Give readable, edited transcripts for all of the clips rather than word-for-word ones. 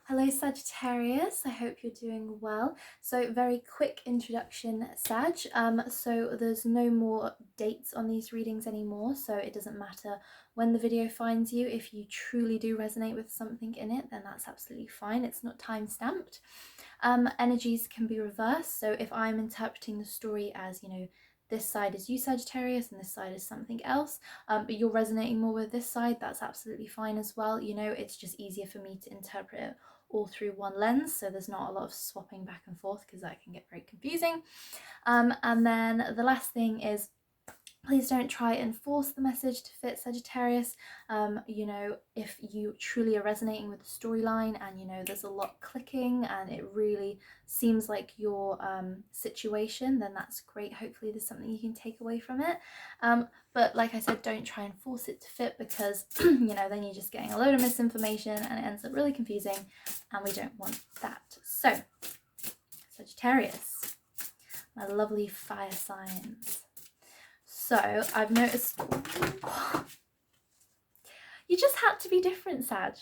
Hello Sagittarius, I hope you're doing well. So very quick introduction, Sag. So there's no more dates on these readings anymore, so it doesn't matter when the video finds you. If you truly do resonate with something in it, then that's absolutely fine. It's not time stamped. Energies can be reversed, so if I'm interpreting the story as, this side is you Sagittarius and this side is something else, but you're resonating more with this side, that's absolutely fine as well. It's just easier for me to interpret it all through one lens, so there's not a lot of swapping back and forth because that can get very confusing. And then the last thing is, please don't try and force the message to fit Sagittarius. If you truly are resonating with the storyline and there's a lot clicking and it really seems like your situation, then that's great. Hopefully there's something you can take away from it. But like I said, don't try and force it to fit because, then you're just getting a load of misinformation and it ends up really confusing and we don't want that. So, Sagittarius, my lovely fire signs. So I've noticed you just had to be different, Sag.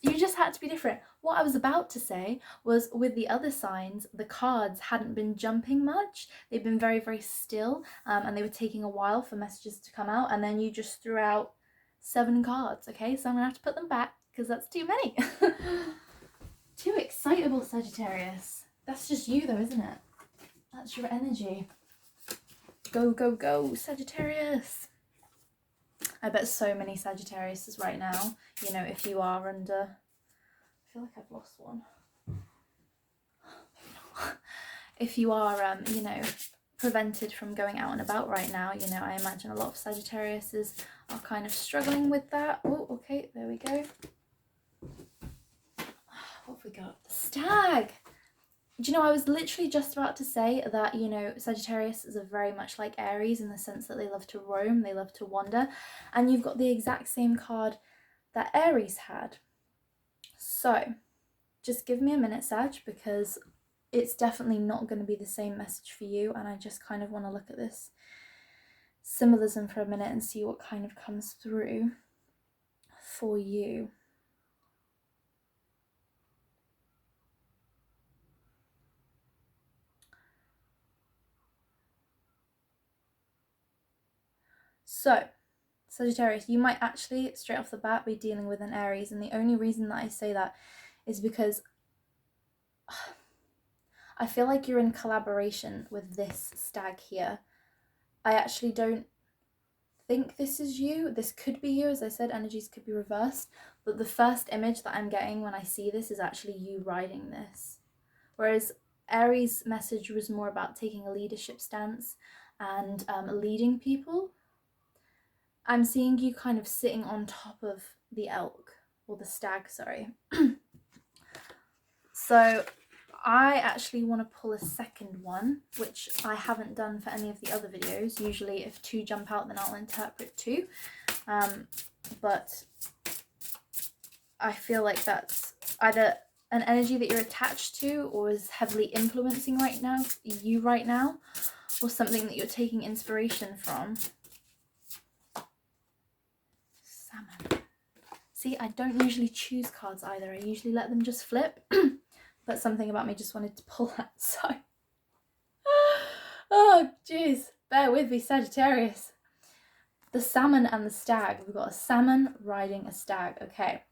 You just had to be different. What I was about to say was with the other signs, the cards hadn't been jumping much. They've been very, very still, and they were taking a while for messages to come out, and then you just threw out 7 cards, okay? So I'm gonna have to put them back because that's too many. Too excitable, Sagittarius. That's just you though, isn't it? That's your energy. Go, go, go, Sagittarius. I bet so many Sagittariuses right now, if you are under... I feel like I've lost one. If you are, prevented from going out and about right now, I imagine a lot of Sagittariuses are kind of struggling with that. Oh, okay, there we go. What have we got? The Stag! Do you know, I was literally just about to say that, Sagittarius is very much like Aries in the sense that they love to roam, they love to wander, and you've got the exact same card that Aries had. So, just give me a minute, Sag, because it's definitely not going to be the same message for you, and I just kind of want to look at this symbolism for a minute and see what kind of comes through for you. So, Sagittarius, you might actually, straight off the bat, be dealing with an Aries, and the only reason that I say that is because I feel like you're in collaboration with this stag here. I actually don't think this is you. This could be you. As I said, energies could be reversed, but the first image that I'm getting when I see this is actually you riding this. Whereas Aries' message was more about taking a leadership stance and leading people. I'm seeing you kind of sitting on top of the elk, or the stag, sorry. So I actually want to pull a second one, which I haven't done for any of the other videos. Usually if 2 jump out, then I'll interpret 2. But I feel like that's either an energy that you're attached to or is heavily influencing you right now, or something that you're taking inspiration from. Salmon. See, I don't usually choose cards either. I usually let them just flip. But something about me just wanted to pull that, so... Oh, jeez. Bear with me, Sagittarius. The salmon and the stag. We've got a salmon riding a stag. Okay.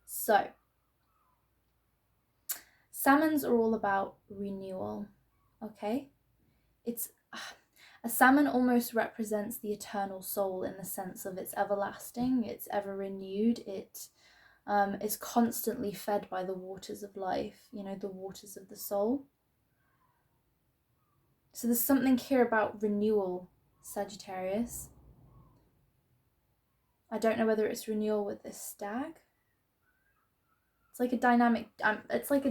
So, salmons are all about renewal, okay? A salmon almost represents the eternal soul in the sense of it's everlasting, it's ever renewed, it is constantly fed by the waters of life, the waters of the soul. So there's something here about renewal, Sagittarius. I don't know whether it's renewal with this stag. It's like a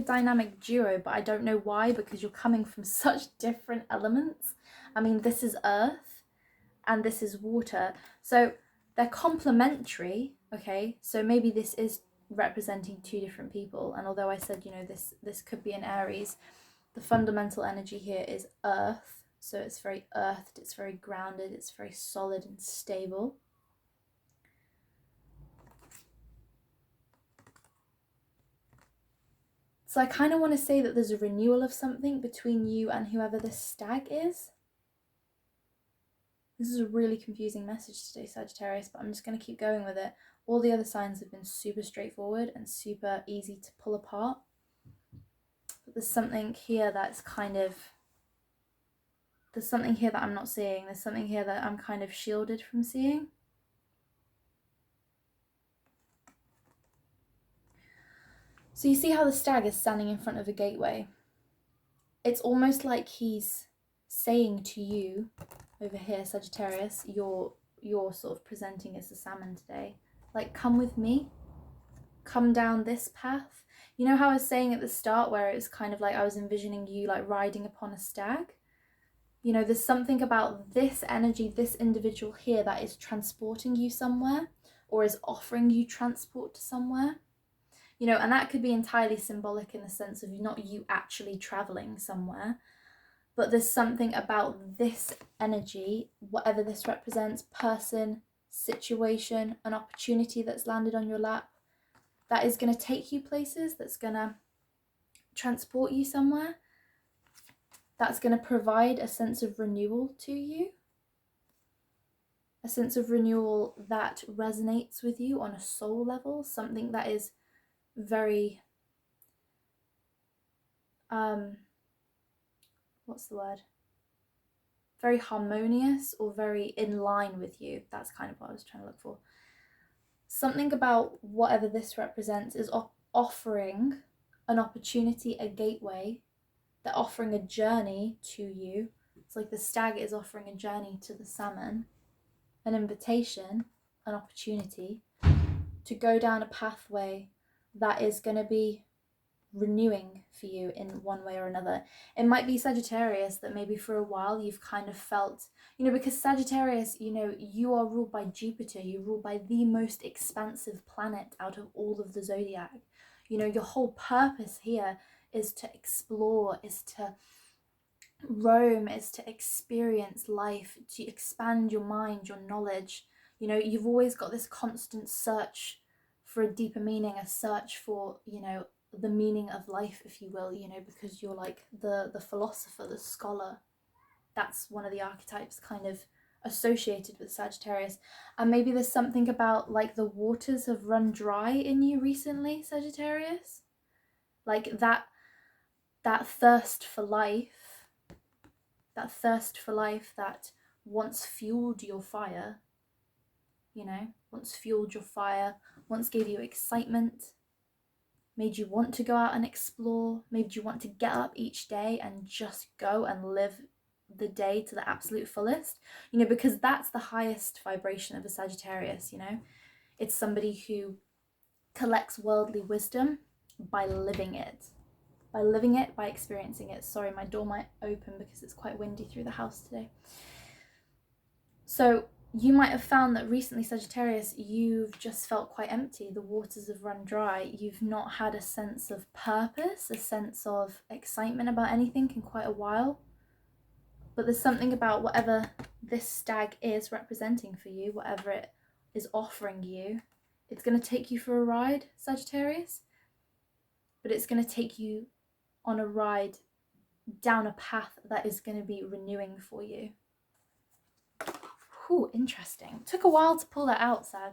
dynamic duo, but I don't know why, because you're coming from such different elements. I mean, this is earth and this is water. So they're complementary, okay? So maybe this is representing 2 different people. And although I said, this could be an Aries, the fundamental energy here is earth. So it's very earthed, it's very grounded, it's very solid and stable. So I kind of want to say that there's a renewal of something between you and whoever this stag is. This is a really confusing message today, Sagittarius, but I'm just going to keep going with it. All the other signs have been super straightforward and super easy to pull apart. But there's something here that's kind of... There's something here that I'm not seeing. There's something here that I'm kind of shielded from seeing. So you see how the stag is standing in front of a gateway? It's almost like he's saying to you, over here, Sagittarius, you're sort of presenting as the salmon today, like, come with me, come down this path. You know how I was saying at the start where it was kind of like I was envisioning you like riding upon a stag? You know, there's something about this energy, this individual here, that is transporting you somewhere, or is offering you transport to somewhere. You know, and that could be entirely symbolic in the sense of not you actually traveling somewhere, but there's something about this energy, whatever this represents, person, situation, an opportunity that's landed on your lap, that is going to take you places, that's going to transport you somewhere, that's going to provide a sense of renewal to you, a sense of renewal that resonates with you on a soul level, something that is very what's the word, very harmonious or very in line with you. That's kind of what I was trying to look for. Something about whatever this represents is offering an opportunity, a gateway. They're offering a journey to you. It's like the stag is offering a journey to the salmon, an invitation, an opportunity to go down a pathway that is going to be renewing for you in one way or another. It might be, Sagittarius, that maybe for a while you've kind of felt, you know, because Sagittarius, you know, you are ruled by Jupiter, you're ruled by the most expansive planet out of all of the zodiac. You know, your whole purpose here is to explore, is to roam, is to experience life, to expand your mind, your knowledge. You know, you've always got this constant search for a deeper meaning, a search for, you know, the meaning of life, if you will, you know, because you're like the philosopher, the scholar. That's one of the archetypes kind of associated with Sagittarius. And maybe there's something about like the waters have run dry in you recently, Sagittarius. Like that thirst for life, that once fueled your fire, you know, once fueled your fire, once gave you excitement, made you want to go out and explore, made you want to get up each day and just go and live the day to the absolute fullest, you know, because that's the highest vibration of a Sagittarius, you know. It's somebody who collects worldly wisdom by living it, by experiencing it. Sorry, my door might open because it's quite windy through the house today. So you might have found that recently, Sagittarius, you've just felt quite empty. The waters have run dry. You've not had a sense of purpose, a sense of excitement about anything in quite a while. But there's something about whatever this stag is representing for you, whatever it is offering you, it's going to take you for a ride, Sagittarius. But it's going to take you on a ride down a path that is going to be renewing for you. Ooh, interesting. Took a while to pull that out, Sag.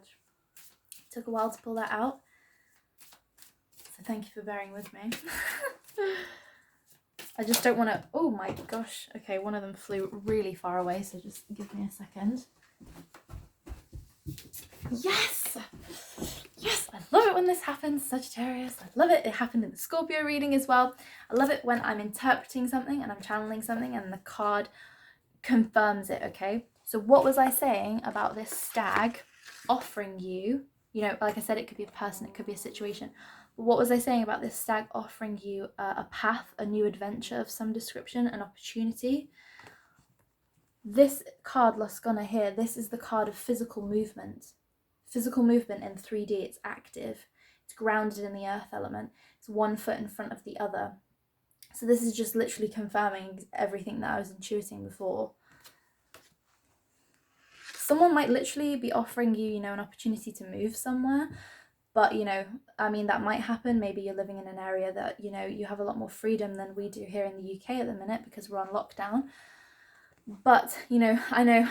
Took a while to pull that out. So thank you for bearing with me. I just don't want to... Oh my gosh. Okay, one of them flew really far away, so just give me a second. Yes! Yes! I love it when this happens, Sagittarius. I love it. It happened in the Scorpio reading as well. I love it when I'm interpreting something and I'm channeling something and the card confirms it, okay? So what was I saying about this stag offering you, you know, like I said, it could be a person, it could be a situation. But what was I saying about this stag offering you a path, a new adventure of some description, an opportunity? This card, Lascona here, this is the card of physical movement. Physical movement in 3D, it's active. It's grounded in the earth element. It's one foot in front of the other. So this is just literally confirming everything that I was intuiting before. Someone might literally be offering you, you know, an opportunity to move somewhere, But, you know, I mean, that might happen. Maybe you're living in an area that, you know, you have a lot more freedom than we do here in the UK at the minute because we're on lockdown. But, you know, I know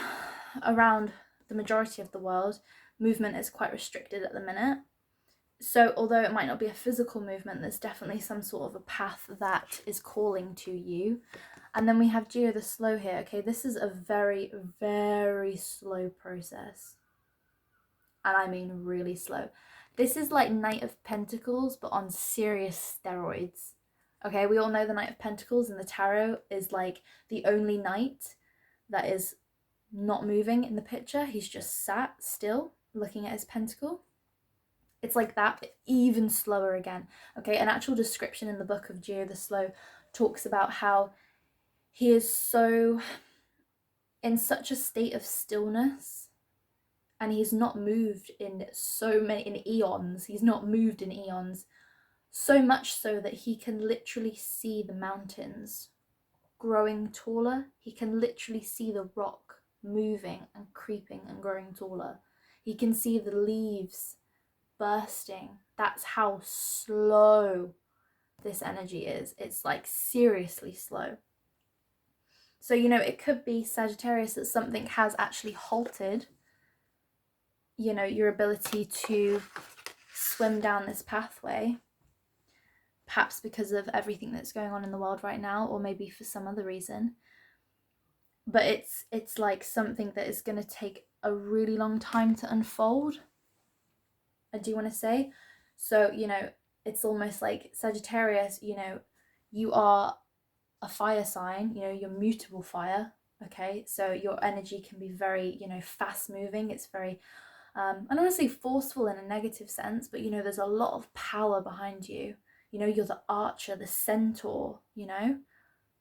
around the majority of the world, movement is quite restricted at the minute. So although it might not be a physical movement, there's definitely some sort of a path that is calling to you. And then we have Geo the slow here. Okay, this is a very, very slow process. And I mean really slow. This is like Knight of Pentacles, but on serious steroids. Okay, we all know the Knight of Pentacles in the tarot is like the only knight that is not moving in the picture. He's just sat still looking at his pentacle. It's like that, but even slower again. Okay, an actual description in the book of Geo the Slow talks about how he is so in such a state of stillness, and he's not moved in eons. He's not moved in eons, so much so that he can literally see the mountains growing taller. He can literally see the rock moving and creeping and growing taller. He can see the leaves bursting. That's how slow this energy is. It's like seriously slow. So, you know, it could be, Sagittarius, that something has actually halted, you know, your ability to swim down this pathway, perhaps because of everything that's going on in the world right now, or maybe for some other reason. But it's like something that is going to take a really long time to unfold, I do want to say. So, you know, it's almost like Sagittarius, you know, you are a fire sign, you know, you're mutable fire. Okay, so your energy can be very, you know, fast moving. It's very I don't want to say forceful in a negative sense, but, you know, there's a lot of power behind you. You know, you're the archer, the centaur, you know,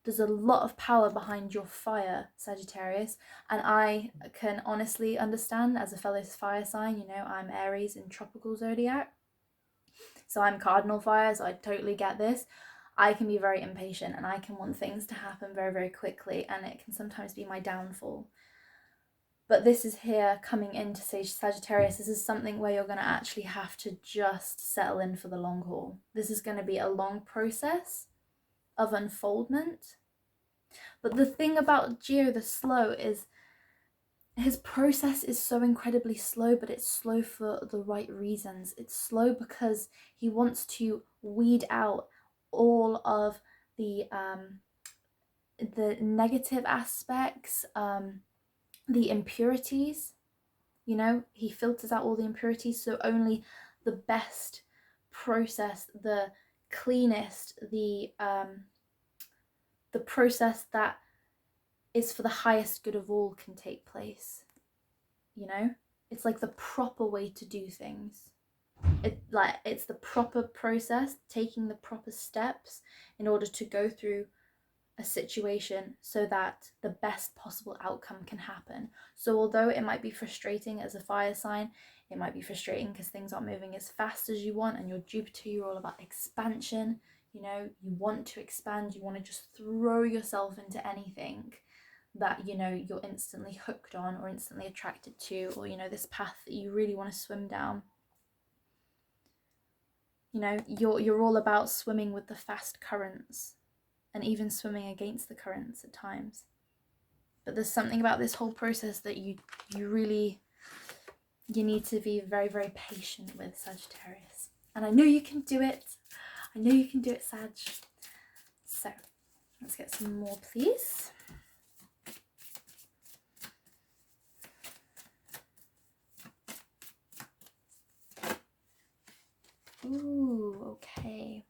there's a lot of power behind your fire, Sagittarius. And I can honestly understand, as a fellow fire sign, you know, I'm Aries in tropical zodiac, so I'm cardinal fire, so I totally get this. I can be very impatient and I can want things to happen very, very quickly, and it can sometimes be my downfall. But this is here coming into Sagittarius. This is something where you're going to actually have to just settle in for the long haul. This is going to be a long process of unfoldment. But the thing about Geo the Slow is his process is so incredibly slow, but it's slow for the right reasons. It's slow because he wants to weed out all of the negative aspects, the impurities. You know, he filters out all the impurities, so only the best process, the cleanest, the process that is for the highest good of all can take place. You know, it's like the proper way to do things. It's the proper process, taking the proper steps in order to go through a situation so that the best possible outcome can happen. So although it might be frustrating as a fire sign, it might be frustrating because things aren't moving as fast as you want, and you're Jupiter, you're all about expansion. You know, you want to expand, you want to just throw yourself into anything that, you know, you're instantly hooked on or instantly attracted to, or, you know, this path that you really want to swim down. You know, you're all about swimming with the fast currents, and even swimming against the currents at times. But there's something about this whole process that you need to be very, very patient with, Sagittarius. And I know you can do it. I know you can do it, Sag. So let's get some more, please. Ooh, okay.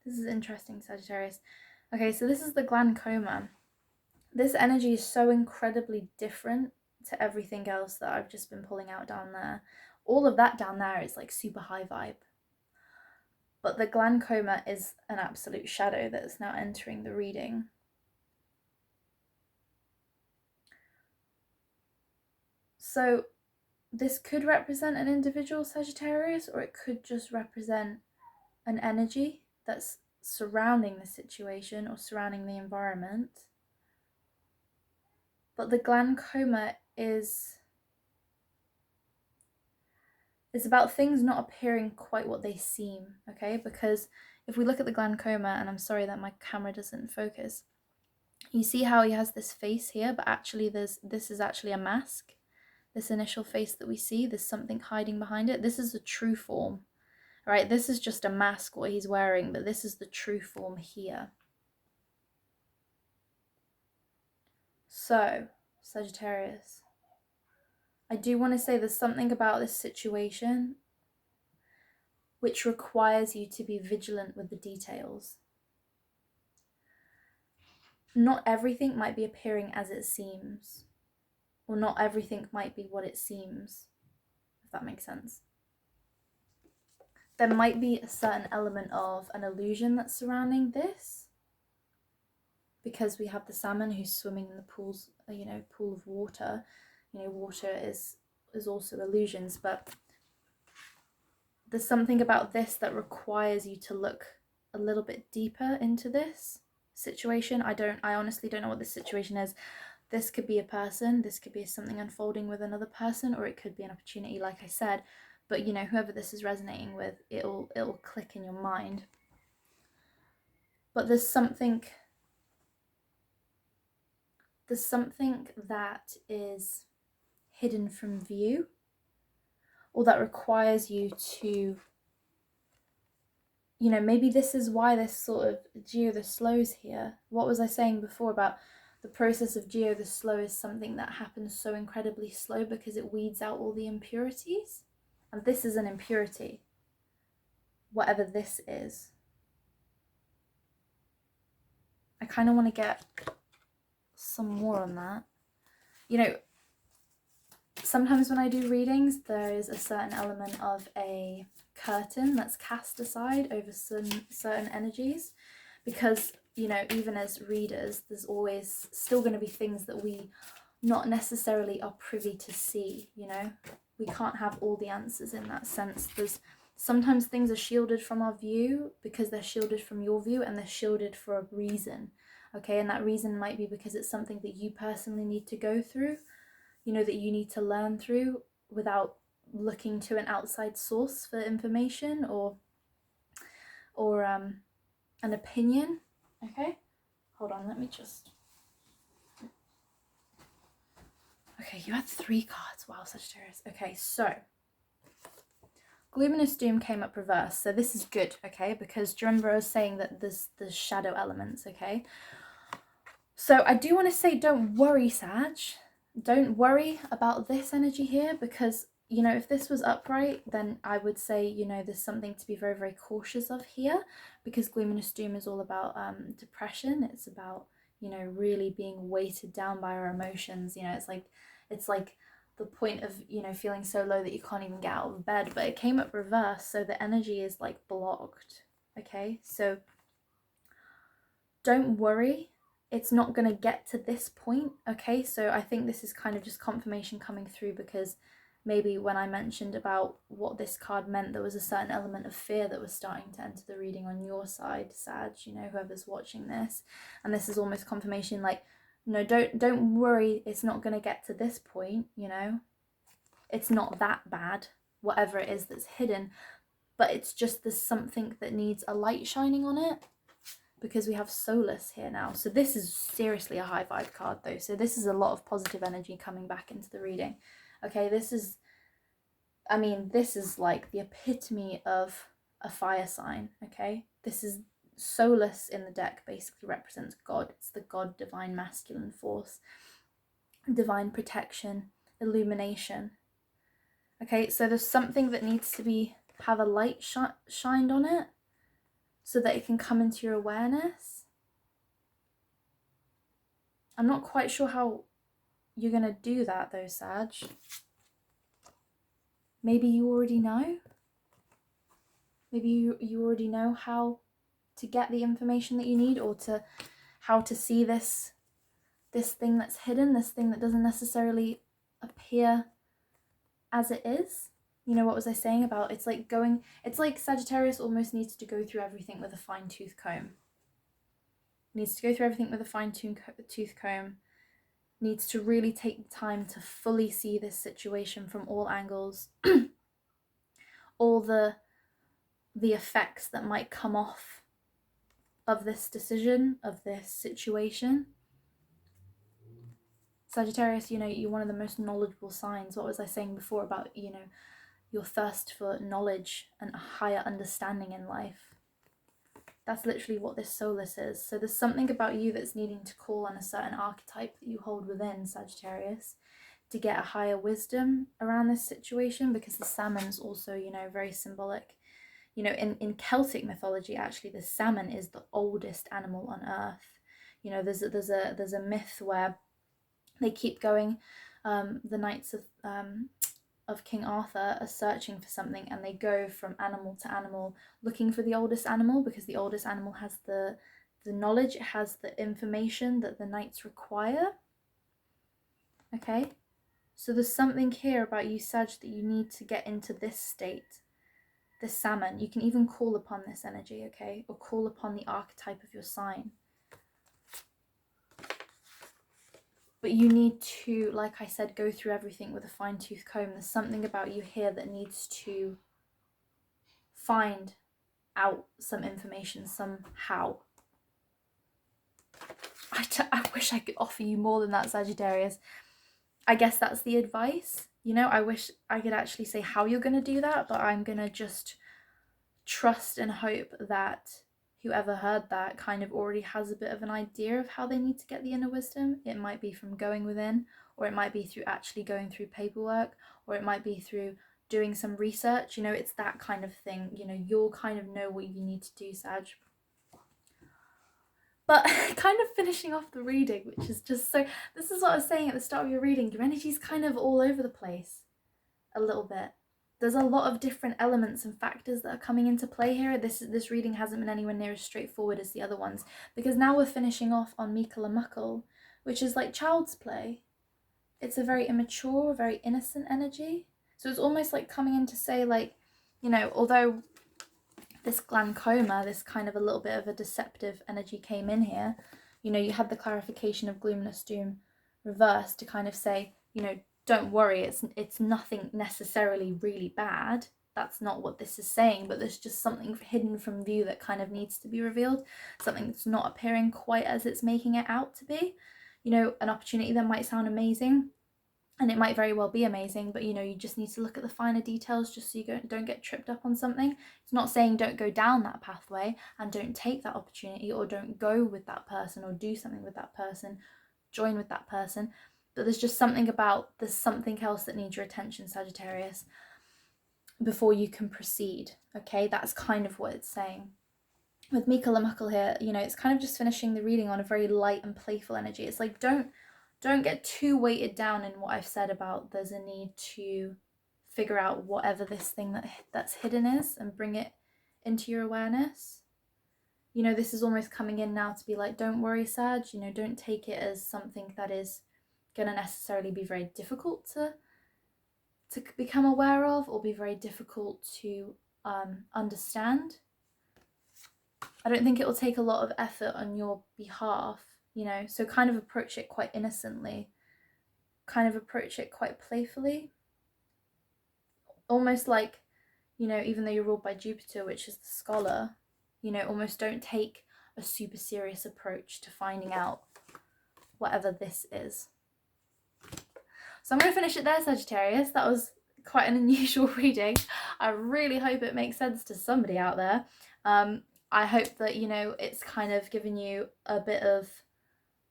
This is interesting, Sagittarius. Okay, so this is the glaucoma. This energy is so incredibly different to everything else that I've just been pulling out down there. All of that down there is like super high vibe. But the glaucoma is an absolute shadow that is now entering the reading. So this could represent an individual, Sagittarius, or it could just represent an energy that's surrounding the situation or surrounding the environment. But the glaucoma is about things not appearing quite what they seem, okay? Because if we look at the glaucoma, and I'm sorry that my camera doesn't focus, you see how he has this face here, but actually this is actually a mask. This initial face that we see, there's something hiding behind it. This is a true form, right? This is just a mask what he's wearing, but this is the true form here. So, Sagittarius, I do want to say there's something about this situation which requires you to be vigilant with the details. Not everything might be appearing as it seems, or not everything might be what it seems, if that makes sense. There might be a certain element of an illusion that's surrounding this, because we have the salmon who's swimming in the pools, pool of water. Water is also illusions, but there's something about this that requires you to look a little bit deeper into this situation. I honestly don't know what this situation is. This could be a person, this could be something unfolding with another person, or it could be an opportunity, like I said. But whoever this is resonating with, it'll click in your mind. But there's something that is hidden from view, or that requires you to, maybe this is why this sort of Geo the slows here. What was I saying before about the process of Geo the slow is something that happens so incredibly slow because it weeds out all the impurities? And this is an impurity, whatever this is. I kind of want to get some more on that. Sometimes when I do readings, there is a certain element of a curtain that's cast aside over certain energies, because even as readers, there's always still going to be things that we not necessarily are privy to see. We can't have all the answers in that sense. There's sometimes things are shielded from our view because they're shielded from your view, and they're shielded for a reason, okay? And that reason might be because it's something that you personally need to go through, that you need to learn through without looking to an outside source for information or an opinion, okay? Hold on, let me just... Okay, you had 3 cards. Wow, Sagittarius. Okay, so Luminous Doom came up reverse, so this is good, okay? Because do you remember I was saying that there's shadow elements, okay? So I do want to say, don't worry, Sag. Don't worry about this energy here, because if this was upright, then I would say there's something to be very, very cautious of here, because Luminous Doom is all about depression. It's about really being weighted down by our emotions. It's like the point of feeling so low that you can't even get out of bed. But it came up reverse, so the energy is like blocked, okay? So don't worry, it's not going to get to this point, okay? So I think this is kind of just confirmation coming through, because maybe when I mentioned about what this card meant, there was a certain element of fear that was starting to enter the reading on your side, Sag, whoever's watching this. And this is almost confirmation, like, no, don't worry, it's not going to get to this point, it's not that bad, whatever it is that's hidden, but it's just there's something that needs a light shining on it, because we have Solus here now. So this is seriously a high vibe card though, so this is a lot of positive energy coming back into the reading, okay? This is like the epitome of a fire sign, okay? This is Solus in the deck basically represents God. It's the God divine masculine force, divine protection, illumination. Okay, so there's something that needs to have a light shined on it so that it can come into your awareness. I'm not quite sure how you're going to do that though, Sag. Maybe you already know. Maybe you already know how to get the information that you need, or to how to see this thing that's hidden, this thing that doesn't necessarily appear as it is. What was I saying about it's like Sagittarius almost needs to go through everything with a fine-tooth comb. Needs to go through everything with a fine-tooth comb, needs to really take the time to fully see this situation from all angles, all the effects that might come off of this decision, of this situation. Sagittarius, you know, you're one of the most knowledgeable signs. What was I saying before about, you know, your thirst for knowledge and a higher understanding in life? That's literally what this Solus is. So there's something about you that's needing to call on a certain archetype that you hold within, Sagittarius, to get a higher wisdom around this situation, because the salmon's also, you know, very symbolic. You know, in Celtic mythology, actually, the salmon is the oldest animal on earth. You know, there's a myth where they keep going. The knights of King Arthur are searching for something, and they go from animal to animal looking for the oldest animal, because the oldest animal has the knowledge, it has the information that the knights require. Okay, so there's something here about you, Sag, that you need to get into this state, this salmon. You can even call upon this energy, okay, or call upon the archetype of your sign. But you need to, like I said, go through everything with a fine-tooth comb. There's something about you here that needs to find out some information somehow. I wish I could offer you more than that, Sagittarius. I guess that's the advice. You know, I wish I could actually say how you're going to do that, but I'm going to just trust and hope that whoever heard that kind of already has a bit of an idea of how they need to get the inner wisdom. It might be from going within, or it might be through actually going through paperwork, or it might be through doing some research. You know, it's that kind of thing. You know, you'll kind of know what you need to do, Sag. But kind of finishing off the reading, which is just so, this is what I was saying at the start of your reading, your energy's kind of all over the place a little bit. There's a lot of different elements and factors that are coming into play here. This reading hasn't been anywhere near as straightforward as the other ones, because now we're finishing off on Michael and Muckle, which is like child's play. It's a very immature, very innocent energy. So it's almost like coming in to say, like, you know, although this glaucoma, this kind of a little bit of a deceptive energy came in here, you know, you had the clarification of gloomless doom reversed to kind of say, you know, don't worry, it's nothing necessarily really bad. That's not what this is saying, but there's just something hidden from view that kind of needs to be revealed, something that's not appearing quite as it's making it out to be. You know, an opportunity that might sound amazing, and it might very well be amazing, but you know, you just need to look at the finer details just so you don't get tripped up on something. It's not saying don't go down that pathway and don't take that opportunity, or don't go with that person, or do something with that person, join with that person. But there's just something about, there's something else that needs your attention, Sagittarius, before you can proceed. Okay, that's kind of what it's saying. With Michael and Muckle here, you know, it's kind of just finishing the reading on a very light and playful energy. It's like, don't get too weighted down in what I've said about there's a need to figure out whatever this thing that's hidden is and bring it into your awareness. You know, this is almost coming in now to be like, don't worry, Sag, you know, don't take it as something that is going to necessarily be very difficult to become aware of, or be very difficult to understand. I don't think it will take a lot of effort on your behalf, you know, so kind of approach it quite innocently, kind of approach it quite playfully, almost like, you know, even though you're ruled by Jupiter, which is the scholar, you know, almost don't take a super serious approach to finding out whatever this is. So I'm going to finish it there, Sagittarius. That was quite an unusual reading. I really hope it makes sense to somebody out there. I hope that, you know, it's kind of given you a bit of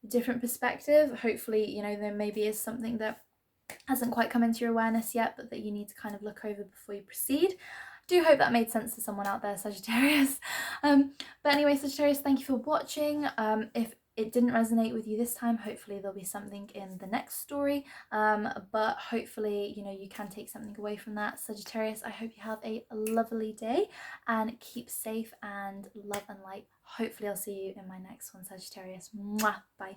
different perspective. Hopefully, you know, there maybe is something that hasn't quite come into your awareness yet, but that you need to kind of look over before you proceed. Do hope that made sense to someone out there, Sagittarius. But anyway, Sagittarius, thank you for watching. If it didn't resonate with you this time, hopefully there'll be something in the next story, but hopefully, you know, you can take something away from that. Sagittarius, I hope you have a lovely day and keep safe, and love and light. Hopefully I'll see you in my next one, Sagittarius. Mwah! Bye.